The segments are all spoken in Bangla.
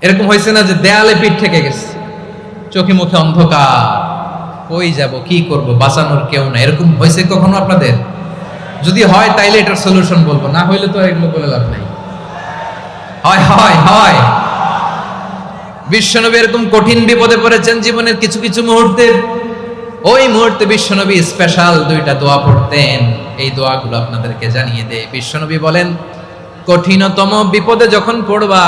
এরকম হয়েছে না যে দেয়ালে পিঠ থেকে গেছে, চোখে মুখে অন্ধকার, কই যাব, কি করব, বাঁচানোর কেউ না, এরকম হয়েছে কখনো আপনাদের? যদি হয় তাইলে এটার সলিউশন বলবো, না হইলে তো এগুলো বলে লাভ নাই। হয় হয় হয় বিশ্বনবী এরকম কঠিন বিপদে পড়েছেন জীবনের কিছু কিছু মুহূর্তে। ওই মুহূর্তে বিশ্বনবী স্পেশাল দুইটা দোয়া পড়তেন। এই দোয়াগুলো আপনাদেরকে জানিয়ে দেয়। বিশ্বনবী বলেন, কঠিনতম বিপদে যখন পড়বা,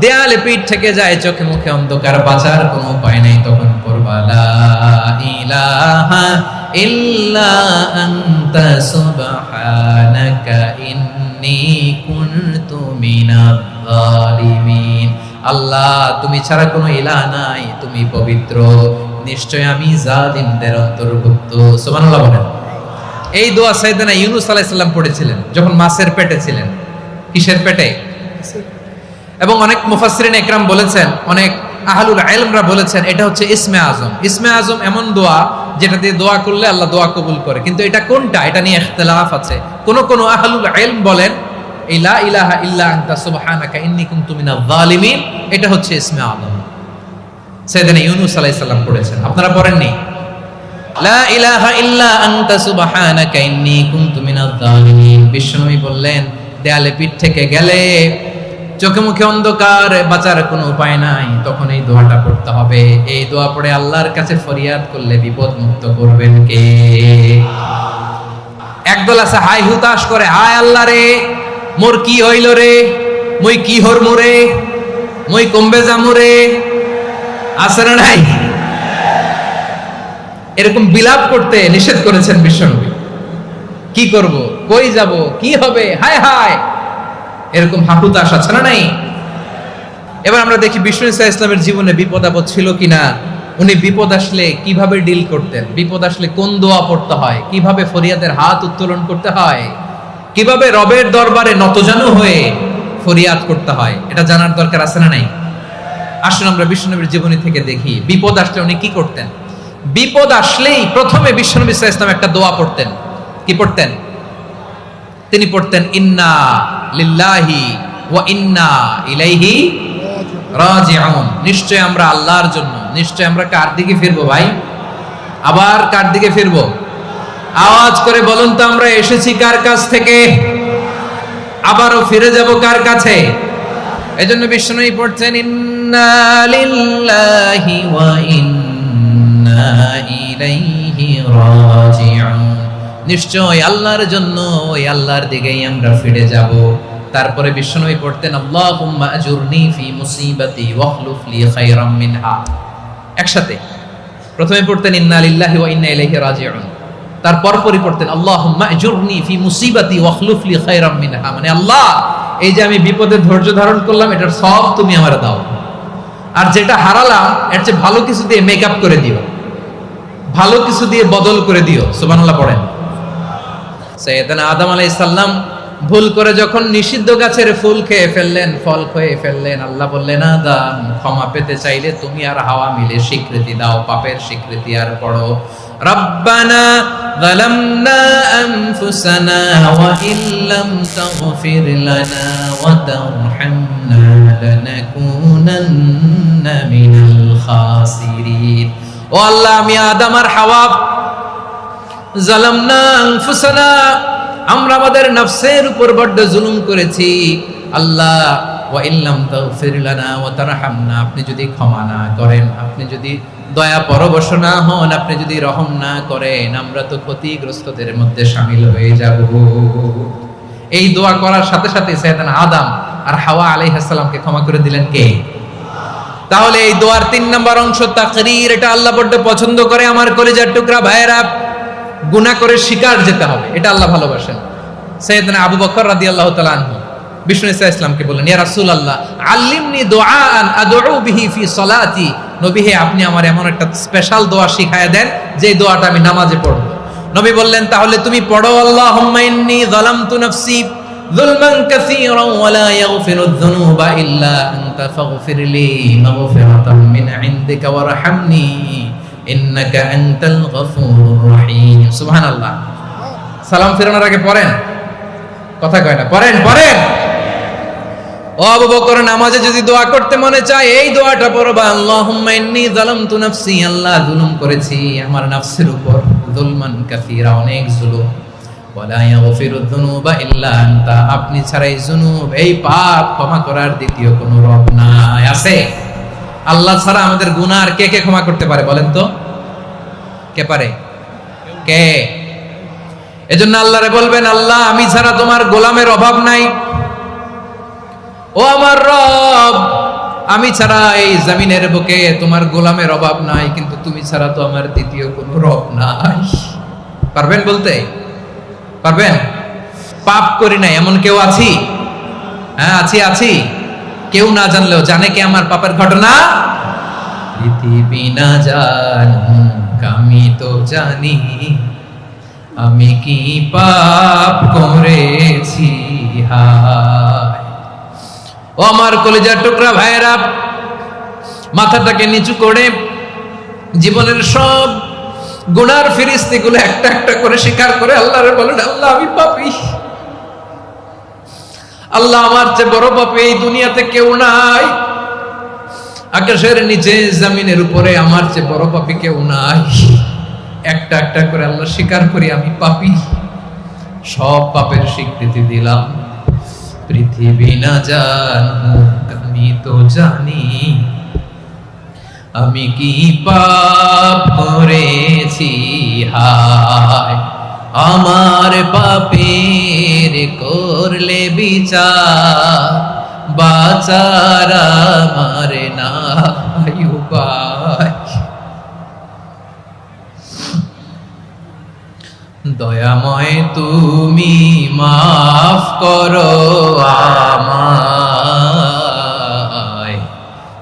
দেয়ালে পিঠ থেকে যায়, চোখে মুখে অন্ধকার, বাঁচার কোনো উপায় নেই, তখন পড়বা লা ইলাহা ইল্লা আনতা সুবহানাকা ইন্নী কুনতু মিনাজ জালিমিন। আল্লাহ, তুমি ছাড়া কোনো ইলাহ নাই, তুমি পবিত্র, নিশ্চয় আমি জালিমদের অন্তর্ভুক্ত। সুবহানাল্লাহ বলেন। এই দোয়া সাইয়েদনা ইউনূস আলাইহিস সালাম পড়েছিলেন যখন মাছের পেটে ছিলেন। কিসের পেটে? এবং অনেক মুফাসসিরিন একরাম বলেছেন, অনেক আহলুল ইলমরা বলেছেন, এটা হচ্ছে ইসমে আজম। ইসমে আজম এমন দোয়া যেটা দিয়ে দোয়া করলে আল্লাহ দোয়া কবুল করে, কিন্তু এটা কোনটা, এটা নিয়ে ইখতিলাফ আছে। কোন আহলুল ইলম বলেন এই লা ইলাহা ইল্লা আনতা সুবহানাকা ইন্নী কুনতু মিনাজ জালিমিন, এটা হচ্ছে ইসমে আজম। সাইয়েদনা ইউনূস আলাইহিস সালাম পড়েছেন, আপনারা পড়েননি? লা ইলাহা ইল্লা আনতা সুবহানাকা ইন্নী কুনতু মিনাজ জালিমিন। বিশ্বনবী বললেন, দেয়ালে পিঠ থেকে গেলে, চোখে মুখে অন্ধকার, বাঁচার কোনো উপায় নাই, তখন এই দোয়াটা পড়তে হবে। এই দোয়া পড়ে আল্লাহর কাছে ফরিয়াদ করলে বিপদ মুক্ত করবেন কে? একদল আছে হাই হুতাশ করে, হায় আল্লাহ রে, মোর কি হইল রে, মুই কি হরমু রে, মুই কমবে যামু রে, আছে না নাই? এরকম বিলাপ করতে নিষেধ করেছেন বিশ্বনবী। কি করব, কই যাব, কি হবে, হায় হায়, এরকম হাহুতাশ আছে না নাই? এবার আমরা দেখি বিষ্ণু ইসা ইসলামের জীবনে বিপদ আপদ ছিল কিনা। উনি বিপদ আসলে কিভাবে ডিল করতেন, বিপদ আসলে কোন দোয়া পড়তে হয়, কিভাবে ফরিয়াদের হাত উত্তোলন করতে হয়, কিভাবে রবের দরবারে নতজানু হয়ে ফরিয়াদ করতে হয়, এটা জানার দরকার আছে না নাই? আসুন আমরা বিষ্ণুনবীর জীবনী থেকে দেখি বিপদ আসলে উনি কি করতেন। বিপদ আসলেই প্রথমে বিষ্ণু ইসা ইসলাম একটা দোয়া পড়তেন। কি পড়তেন? তিনি পড়তেন, ইন্না লিল্লাহি ওয়া ইন্না ইলাইহি রাজিউন। নিশ্চয় আমরা আল্লাহর জন্য, নিশ্চয় আমরা কার দিকে ফিরবো ভাই? আবার কার দিকে ফিরবো? আওয়াজ করে বলুন তো, আমরা এসেছি কার কাছ থেকে, আবারও ফিরে যাব কার কাছে? এজন্য বিষ্ণুই পড়ছেন, ইন্না লিল্লাহি ওয়া ইন্না ইলাইহি রাজিউন। নিশ্চয় আল্লাহর জন্য, ওই আল্লাহর দিকেই আমরা ফিরে যাব। তারপরে বিষ্ণুই পড়তেন, আল্লাহুম্মা আজুরনি ফি মুসিবাতি ওয়াখলুফ লি খায়রাম মিনহা। একসাথে প্রথমে পড়তেন ইন্না লিল্লাহি ওয়া ইন্না ইলাইহি রাজিউন, তারপর পরে পড়তেন আল্লাহুম্মা আজুরনি ফি মুসিবাতি ওয়াখলুফ লি খায়রাম মিনহা। মানে আল্লাহ, এই যে আমি বিপদে ধৈর্য ধারণ করলাম, এটার সব তুমি আমারে দাও, আর যেটা হারালাম এর চেয়ে ভালো কিছু দিয়ে মেকআপ করে দিও, ভালো কিছু দিয়ে বদল করে দিও। সুবহানাল্লাহ পড়েন। সাইয়েদনা আদম আলাইহিস সালাম ভুল করে যখন নিষিদ্ধ গাছের ফুল খেয়ে ফেললেন, ফল খেয়ে ফেললেন, আল্লাহ বললেন, আদম, ক্ষমা পেতে চাইলে তুমি আর হাওয়া মিলে স্বীকৃতি দাও, পাপের স্বীকৃতি আর পড়ো, রব্বানা যালামনা আনফুসানা ওয়া ইল্লাম তাগফির লানা ওয়া তারহামনা লানাকুনান্না মিনাল খাসিরিন। ও আল্লাহ, আমি আদম আর হাওয়া যালামনা আনফুসানা, আমরা আমাদের নফসের উপর বড় জুলুম করেছি। আল্লাহ, ওয়া ইল্লাম তাগফির লানা ওয়া তারহামনা, আপনি যদি ক্ষমা না করেন, আপনি যদি দয়া পরবশ না হন, আপনি যদি রহম না করেন, আমরা তো ক্ষতিগ্রস্তদের মধ্যে শামিল হয়ে যাব। এই দোয়া করার সাথে সাথে সাইয়েদনা আদম আর হাওয়া আলাইহিস সালামকে ক্ষমা করে দিলেন কে? তাহলে এই দোয়ার 3 নম্বর অংশ তাকরীর, এটা আল্লাহ বড় পছন্দ করে। আমার কলিজার টুকরা ভাইয়েরা, গুনাহ করে শিকার যেতে হবে, এটা আল্লাহ ভালোবাসেন। সাইয়েদনা আবু বকর রাদিয়াল্লাহু তাআলা আনহু বিষ্ণু ইসা ইসলামকে বললেন, ইয়া রাসূলুল্লাহ, আল্লিমনি দুআআন আদউ বিহি ফি সলাতি। নবী হে, আপনি আমার এমন একটা স্পেশাল দোয়া শিখায়া দেন যে দোয়াটা আমি নামাজে পড়ব। নবী বললেন, তাহলে তুমি পড়ো, আল্লাহুম্মা ইন্নী যালামতু নাফসি যুলমান কাসীরান ওয়া লা ইয়াগফিরুয যুনুবা ইল্লা আনতা ফাগফিরলি মাগফিরাতাম মিন ইনদিকা ওয়ারহামনি ইন্নাকা আনতাল গফুরুর রহিম। সুবহানাল্লাহ। সালাম ফেরানোর আগে পড়েন, কথা কয় না, পড়েন পড়েন। ও আবু বকর, নামাজে যদি দোয়া করতে মনে চায় এই দোয়াটা পড়বা, আল্লাহুম্মা ইন্নী যালামতু নাফসি, আল্লাহ জুলুম করেছি আমার নফসের উপর, যুলমান কাসীরা, অনেক জুলুম, ওয়ালা ইয়াগফিরুয যুনুবা ইল্লা আনতা, আপনি ছাড়া এই যুনুব, এই পাপ ক্ষমা করার দ্বিতীয় কোনো রব নাই। আছে? আল্লাহ ছাড়া আমাদের গুনাহ আর কে কে ক্ষমা করতে পারে বলেন তো? কে পারে? কে? এজন্য আল্লাহরে বলবেন, আল্লাহ আমি ছাড়া তোমার গোলামের অভাব নাই, ও আমার রব আমি ছাড়া এই জমিনের বুকে তোমার গোলামের অভাব নাই, কিন্তু তুমি ছাড়া তো আমার দ্বিতীয় কোনো রব নাই। পারবেন বলতে? পারবেন? পাপ করি নাই এমন কেউ আছি? হ্যাঁ আছি। কেউ না জানলেও জানে কে আমার পাপের ঘটনা? পৃথিবী না জানুক আমি তো জানি, আমি কি পাপ করেছি। হায় ও আমার কলিজার টুকরা ভাইয়েরা, মাথাটাকে নিচু করে জীবনের সব গুনার ফিরিস্তিগুলো একটা একটা করে স্বীকার করে আল্লাহরে বলেন, আল্লাহ আমি পাপী, আল্লাহ আমার চেয়ে বড় পাপী এই দুনিয়াতে কেউ নাই, আকাশের নিচে জমিনের উপরে আমার চেয়ে বড় পাপী কেউ নাই। একটা একটা করে আল্লাহ স্বীকার করি আমি পাপী, সব পাপের স্বীকৃতি দিলাম। পৃথিবী না জানুক আমি তো জানি, আমি কি পাপ করেছি। হায় আমার পাপের করলে বিচার, বাঁচার আমার নাই উপায়। দয়াময় তুমি মাফ করো আমায়,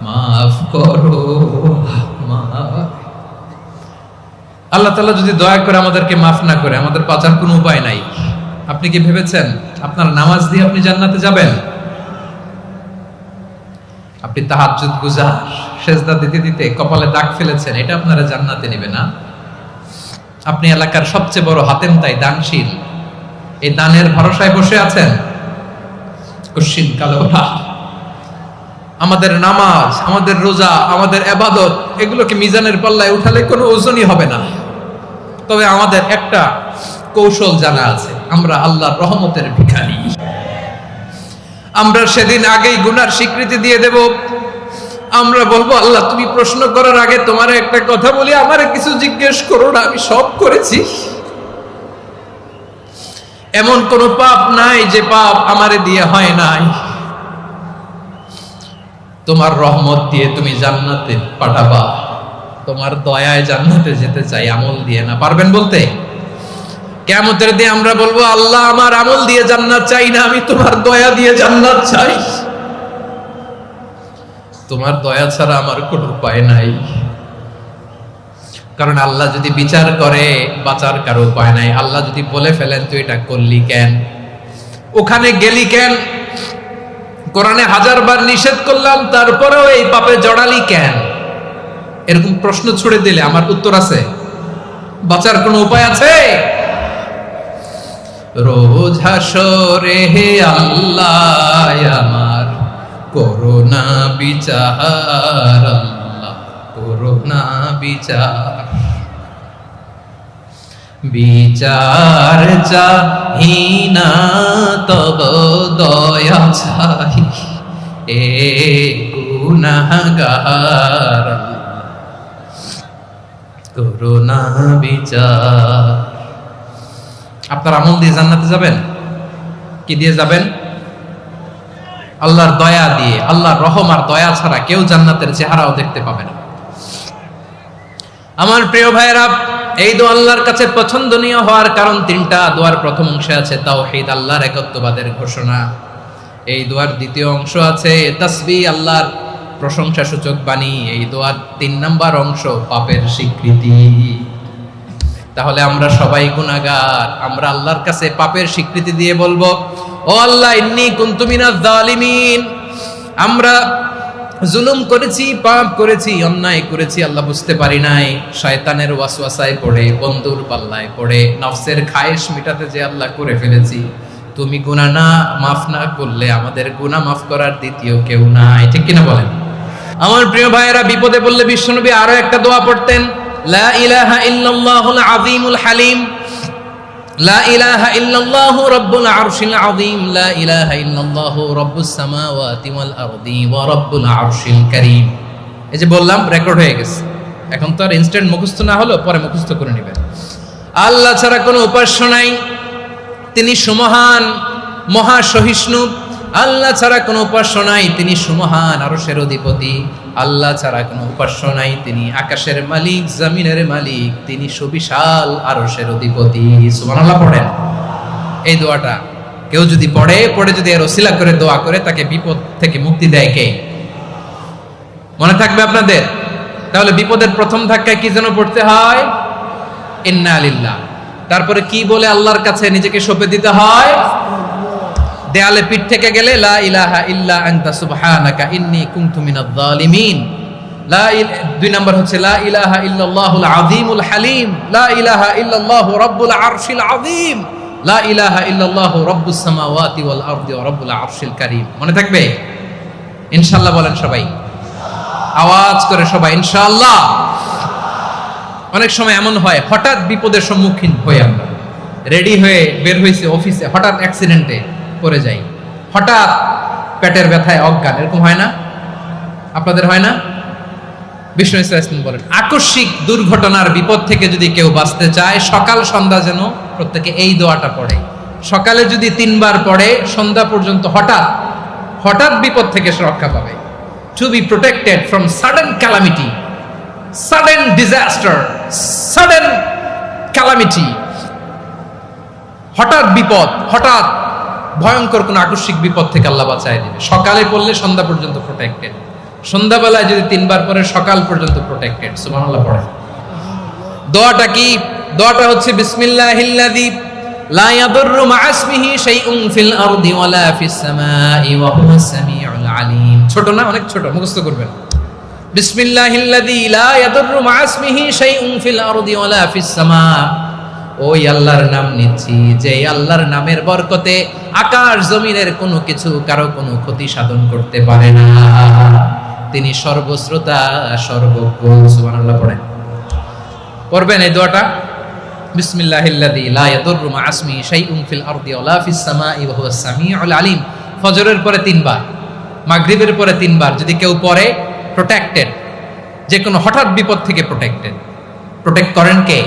মাফ করো আমায়। আল্লাহ তাআলা যদি দয়া করে আমাদেরকে মাফ না করে, আমাদের বাঁচার কোনো উপায় নাই। আপনি কি ভেবেছেন আপনার নামাজ দিয়ে আপনি জান্নাতে যাবেন? আপনি তাহাজ্জুদ গুজার, সেজদা দিতে দিতে কপালে দাগ ফেলেছেন, এটা আপনারা জান্নাতে নেবে না। আপনি এলাকার সবচেয়ে বড় হাতেম তাই দানশীল, এই দানের ভরসায় বসে আছেন, কশিন কালো না। আমাদের নামাজ, আমাদের রোজা, আমাদের ইবাদত, এগুলোকে মিজানের পাল্লায় উঠালে কোনো ওজনই হবে না। তবে আমাদের একটা কৌশল জানা আছে, আমরা আল্লাহর রহমতের ভিখারি। আমরা সেদিন আগেই গুনার স্বীকৃতি দিয়ে দেব। আমরা বলবো, আল্লাহ তুমি প্রশ্ন করার আগে তোমার একটা কথা বলি, আমার কিছু জিজ্ঞেস করো না, আমি সব করেছি। এমন কোন পাপ নাই যে পাপ আমারে দিয়ে হয় নাই। তোমার রহমত দিয়ে তুমি জান্নাতে পাঠাবা, তোমার দয়ায় জান্নাতে যেতে চাই, আমল দিয়ে না। পারবেন বলতে? কিয়ামতের দিন আমরা বলবো, আল্লাহ আমার আমল দিয়ে জান্নাত চাই না, আমি তোমার দয়া দিয়ে জান্নাত চাই। তোমার দয়া ছাড়া আমার কোনো উপায় নাই। কারণ আল্লাহ যদি বিচার করে বাঁচার কারো উপায় নাই। আল্লাহ যদি বলে ফেলেন তুই এটা করলি কেন, ওখানে গেলি কেন, কোরআনে 1000 বার নিষেধ করলাম তারপরেও এই পাপে জড়ালি কেন, এরকম প্রশ্ন ছুড়ে দিলে আমার উত্তর আছে? বাঁচার কোনো উপায় আছে? রোজ হাসরে হে আল্লাহ আমার করোনা বিচার, আল্লাহ করোনা বিচার, বিচার চাহি না তব দয়া চাই, এ গুনাহগার করোনা বিচার। আপনার আমল দিয়ে জান্নাতে যাবেন? কি দিয়ে যাবেন? আল্লাহর দয়া দিয়ে। আল্লাহর রহম আর দয়া ছাড়া কেউ জান্নাতের চেহারাও দেখতে পাবে না। আমার প্রিয় ভাইয়েরা, এই দোয়া আল্লাহর কাছে পছন্দনীয় হওয়ার কারণ 3টা। দোয়ার প্রথম অংশে আছে তাওহীদ, আল্লাহর একত্ববাদের ঘোষণা। এই দোয়ার দ্বিতীয় অংশ আছে তাসবিহ, আল্লাহর প্রশংসা সূচক বাণী। এই দোয়ার 3 নাম্বার অংশ পাপের স্বীকৃতি। তাহলে আমরা সবাই গুনাহগার। আমরা আল্লাহর কাছে পাপের স্বীকৃতি দিয়ে বলবো, ও আল্লাহ ইন্নী কুনতু মিনাজ জালিমিন, আমরা জুলুম করেছি, পাপ করেছি, অন্যায় করেছি, আল্লাহ বুঝতে পারি নাই, শয়তানের ওয়াসওয়াসায় পড়ে, বন্ধুর পাল্লায় পড়ে, নফসের খায়েশ মিটাতে যে আল্লাহ করে ফেলেছি, তুমি গুনাহ না মাফ না করলে আমাদের গুনাহ মাফ করার দ্বিতীয় কেউ নাই, ঠিক কিনা বলেন? আমার প্রিয় ভাইয়েরা, বিপদে পড়লে বিশ্বনবী আরো একটা দোয়া পড়তেন, লা ইলাহা ইল্লাল্লাহুল আযীমুল হালিম, লা ইলাহা ইল্লাল্লাহু রাব্বুল আরশিল আযীম, লা ইলাহা ইল্লাল্লাহু রাব্বুস সামাওয়াতি ওয়াল আরদি ওয়া রাব্বুল আরশিল কারীম। এই যে বললাম, রেকর্ড হয়ে গেছে, এখন তো আর ইনস্ট্যান্ট মুখস্থ না হলো, পরে মুখস্থ করে নেবেন। আল্লাহ ছাড়া কোনো উপাস্য নাই, তিনি সুমহান, মহা সহিষ্ণু। আল্লাহ ছাড়া কোনো উপাস্য নাই, তিনি সুমহান, আরশের অধিপতি। আল্লাহ ছাড়া কোনো উপাস্য নাই, তিনি আকাশের মালিক, জমিনের মালিক, তিনি সুবিশাল আরশের অধিপতি। সুবহানাল্লাহ পড়েন। এই দোয়াটা কেউ যদি পড়ে যদি এর ওসিলা করে দোয়া করে, তাকে বিপদ থেকে মুক্তি দেয় কে? মনে থাকবে আপনাদের? তাহলে বিপদের প্রথম ধাক্কায় কি যেন পড়তে হয়? ইন্না লিল্লাহ। তারপরে কি বলে আল্লাহর কাছে নিজেকে সঁপে দিতে হয়? দেয়ালে পিঠ থেকে গেলে লা ইলাহা ইল্লা আনতা সুবহানাকা ইন্নী কুনতু মিনাজ জালিমিন। দুই নাম্বার হচ্ছে লা ইলাহা ইল্লাল্লাহুল আযীমুল হালিম, লা ইলাহা ইল্লাল্লাহু রাব্বুল আরশিল আযীম, লা ইলাহা ইল্লাল্লাহু রাব্বুস সামাওয়াতি ওয়াল আরদি ওয়া রাব্বুল আরশিল কারীম। মনে থাকবে? ইনশাআল্লাহ বলেন সবাই, আওয়াজ করে সবাই ইনশাআল্লাহ। অনেক সময় এমন হয়, হঠাৎ বিপদের সম্মুখীন হয়ে আমরা রেডি হয়ে বের হয়েছে অফিসে, হঠাৎ অ্যাক্সিডেন্টে পড়ে যাই, হঠাৎ পেটের ব্যথায় অজ্ঞান, এরকম হয় না? আপনাদের হয় না? বিষ্ণু ইসলাম বলেন, আকস্মিক দুর্ঘটনার বিপদ থেকে যদি কেউ বাঁচতে চায়, সকাল সন্ধ্যা যেন প্রত্যেকে এই দোয়াটা পড়ে। সকালে যদি 3 বার পড়ে, সন্ধ্যা পর্যন্ত হঠাৎ বিপদ থেকে সে রক্ষা পাবে। To be protected from sudden calamity, sudden disaster, sudden calamity, হঠাৎ বিপদ, হঠাৎ ভয়ঙ্কর কোন আকস্মিক বিপদ থেকে আল্লাহ বাঁচায় দিবে। সকালে পড়লে সন্ধ্যা পর্যন্ত প্রোটেক্টেড, সন্ধ্যাবেলায় যদি 3 বার পরে সকাল পর্যন্ত প্রোটেক্টেড। সুবহানাল্লাহ পড়ে। দোয়াটা কি? দোয়াটা হচ্ছে বিসমিল্লাহিল্লাযী লা ইয়াদুররু মা'a ইসমিহি শাইউন ফিল আরদি ওয়ালা ফিস সামাই ওয়া হুয়াস সামিউল আলিম। ছোট না? অনেক ছোট, মুখস্থ করবেন। বিসমিল্লাহিল্লাযী লা ইয়াদুররু মা'a ইসমিহি শাইউন ফিল আরদি ওয়ালা ফিস সামা। ওই আল্লাহর নাম নিচ্ছি, যে আল্লাহর নামের বরকতে আকাশ জমিনের কোনো কিছু কারো কোনো ক্ষতি সাধন করতে পারে না। তিনি সর্বশ্রোতা, সর্বজ্ঞ। সুবহানাল্লাহ পড়েন। পড়বেন এই দোয়াটা, বিসমিল্লাহিল্লাযী লা ইয়াদুররু মা'a ইসমিহি শাইউন ফিল আরদি ওয়ালা ফিস সামাই ওয়া হুয়াস সামিউল আলিম। ফজরের পরে 3 বার, মাগরিবের পরে 3 বার যদি কেউ পড়ে, প্রোটেক্টেড, যে কোনো হঠাৎ বিপদ থেকে প্রোটেক্টেড। প্রোটেক্ট করেন কে?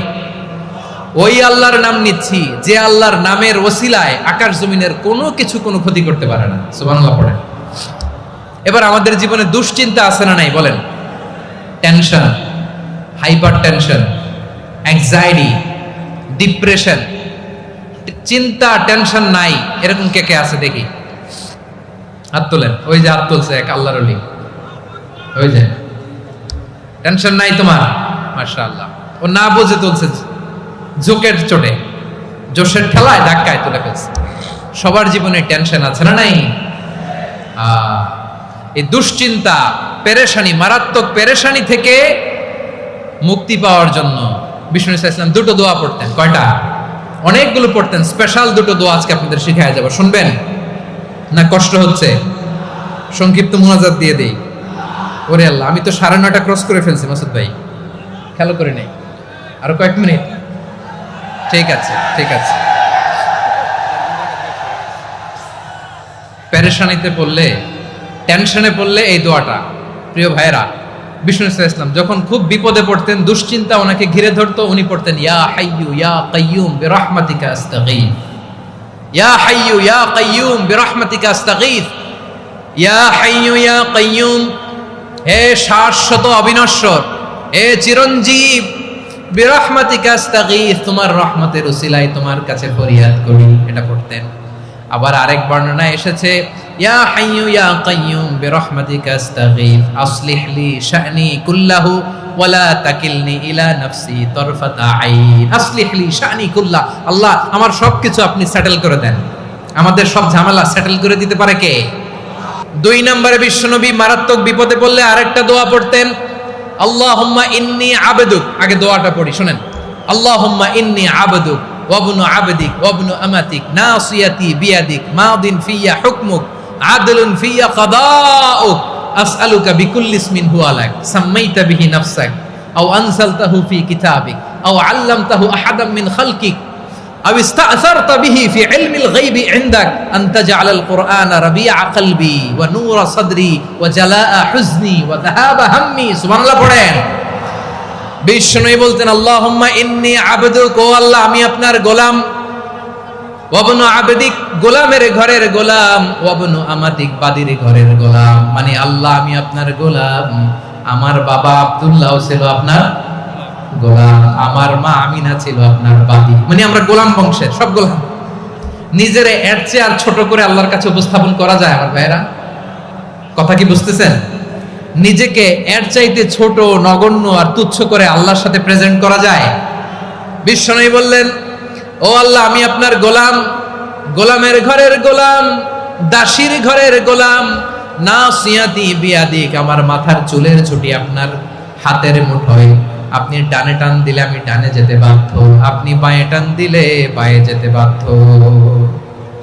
ওই আল্লাহর নাম নিচ্ছি, যে আল্লাহর নামের ওসিলায় আকাশ জমিনের কোনো কিছু কোনো ক্ষতি করতে পারে না। সুবহানাল্লাহ পড়েন। এবার আমাদের জীবনে দুশ্চিন্তা আছে না নাই বলেন? Tension, hyper tension, anxiety, depression, চিন্তা, টেনশন নাই, এরকম কে কে আছে দেখি? হাত তোলেন। ওই যে হাত তুলছে এক আল্লাহর ওলি, ওই যে। টেনশন নাই তোমার? মাশাআল্লাহ। ও না বুঝে তুলছে, জোকের চোটে, জোশের ঠেলায় ধাক্কায় তুলে ফেলছে। সবার জীবনে টেনশন আছে না নাই? এই দুশ্চিন্তা, পেরেশানি, মারাত্মক পেরেশানি থেকে মুক্তি পাওয়ার জন্য বিষ্ণু ইসলাম 2টো দোয়া পড়তেন। কয়টা? অনেকগুলো পড়তেন। স্পেশাল 2টো দোয়া আজকে আপনাদের শিখায় যাব, শুনবেন না? কষ্ট হচ্ছে? সংক্ষিপ্ত মুনাজাত দিয়ে দেই। ওরে আল্লাহ, আমি তো 9:30 ক্রস করে ফেলছি মাসুদ ভাই, খেয়াল করে নেই। আরো কয়েক মিনিট? ঠিক আছে, ঠিক আছে। পেরেশানিতে পড়লে, টেনশনে পড়লে এই দোয়াটা, প্রিয় ভাইরা, বিষ্ণু ইসলাম যখন খুব বিপদে পড়তেন, দুশ্চিন্তা ওনাকে ঘিরে ধরতো, উনি পড়তেন ইয়া হাইয়্যু ইয়া কাইয়্যুম বিরহমাতিকা আস্তাগীথ, ইয়া হাইয়্যু ইয়া কাইয়্যুম বিরহমাতিকা আস্তাগীথ, ইয়া হাইয়্যু ইয়া কাইয়্যুম, হে শাশ্বত অবিনশ্বর, হে চিরঞ্জীব, বিরহমাতিকা আস্তাগীথ, তোমার রহমতের উসিলায় তোমার কাছে ফরিয়াদ করি। এটা পড়তেন। আবার আরেক বর্ণনায় এসেছে ইয়া হাইয়্যু ইয়া কাইয়্যুম বিরহমাতিকা আস্তাগীথ আসলিহ লি শা'নি কুল্লাহু ওয়া লা তাকিলনি ইলা নাফসি তারফাতা আইন। আসলিহ লি শা'নি কুল্লাহ, আল্লাহ আমার সবকিছু আপনি সেটেল করে দেন। আমাদের সব ঝামেলা সেটেল করে দিতে পারে কে? 2 নম্বরে বিশ্বনবী মারাত্মক বিপদে পড়লে আরেকটা দোয়া পড়তেন, আল্লাহুম্মা ইন্নী আবদুক। আগে দোয়াটা পড়ি, শুনেন। আল্লাহুম্মা ইন্নী আবদুক ওয়াবনু আবদিক ওয়াবনু আমাতিক নাসিয়াতি বিয়াদিক মাদিন ফিয়া হুকমুক আদলুন ফিয়া কাদাউক আসআলুকা বিকুল্লি ইসমিন হুয়া লাক সাম্মাইতা বিহি নাফসাক আও আনজালতাহু ফি কিতাবিক আও আল্লামতাহু আহাদাম মিন খালকিক আও ইস্তাআসারতা বিহি ফি ইলমিল গায়বি ইনদাক আন তাজআলাল কুরআনা রাবিআ কলবি ওয়া নূরা সাদরি ওয়া জালাআ হুজনি ওয়া যাহাবা হাম্মি। সুবহানাল্লাহ পড়েন। বিষ্ণু বলতেন আল্লাহুম্মা ইন্নী আবদুক, ও আল্লাহ আমি আপনার গোলাম, ওয়াবনু আবদিক গোলামের ঘরের গোলাম, ওয়াবনু আমাতিক বাদির ঘরের গোলাম। মানে আল্লাহ আমি আপনার গোলাম, আমার বাবা আব্দুল্লাহ ছিল আপনার গোলাম, আমার মা আমিনা ছিল আপনার বাদি। মানে আমরা গোলাম বংশের সব গোলাম। নিজেরে এর চেয়ে আর ছোট করে আল্লাহর কাছে উপস্থাপন করা যায় আমার ভাইয়েরা? কথা কি বুঝতেছেন? নিজেকে এর চাইতে ছোট নগণ্য আর তুচ্ছ করে আল্লাহর সাথে প্রেজেন্ট করা যায়? বিশ্বনবী বললেন ও আল্লাহ আমি আপনার গোলাম, গোলামের ঘরের গোলাম, দাসীর ঘরের গোলাম, নাসিয়াতি বিয়াদিক আমার মাথার চুলের ছুটি আপনার হাতের মুঠোয়, আপনি ডানে টান দিলে আমি ডানে যেতে বাধ্য, আপনি বাঁয়ে টান দিলে বাঁয়ে যেতে বাধ্য।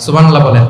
সুবহানাল্লাহ বলেন।